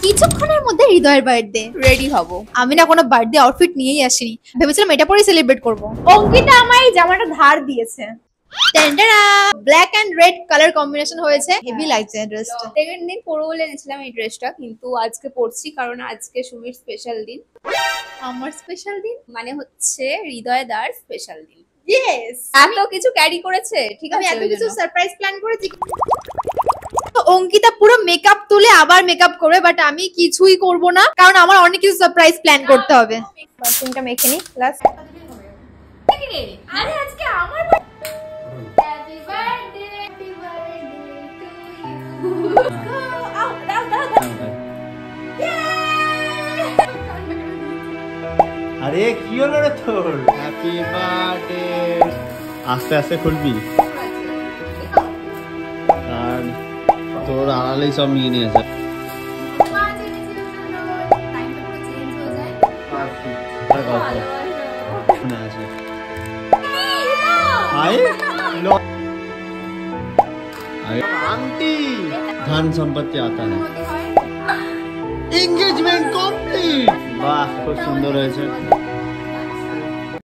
কিছুক্ষণের মধ্যে হৃদয়ের বার্থডে, রেডি হব। আমি না কোনো বার্থডে আউটফিট নিয়েই আসিনি, ভেবেছিলাম এটা পরেই সেলিব্রেট করব। অঙ্কিতা আমায় জামাটা ধার দিয়েছে। Black and red colour combination হয়েছে, হেভি লাগছে ড্রেসটা। সেকেন্ড দিন পরবো বলে এনেছিলাম এই ড্রেসটা, কিন্তু আজকে পরছি কারণ আজকে সুমির স্পেশাল দিন। আমার স্পেশাল দিন মানে হচ্ছে হৃদয় দার স্পেশাল দিন। ইয়েস, এত কিছু ক্যারি করেছে, ঠিক আমি আছে, এত কিছু সারপ্রাইজ প্ল্যান করেছি। তো অঙ্কিতা পুরো মেকআপ তুলে আবার মেকআপ করবে, বাট আমি কিছুই করব না কারণ আমার অনেক কিছু সারপ্রাইজ প্ল্যান করতে হবে। পারফিউমটা মেখে নি প্লাস। আরে আজকে আমার হ্যাপি বার্থডে টু ইউ। আরে কি হলো রে তোর? Happy birthday. আস্তে আস্তে খুলবি আর তোর আড়ালেই সব নিয়ে নিয়েছে। आंटी धन संपत्ति आता है। Engagement complete. वाह, खूब सुंदर है।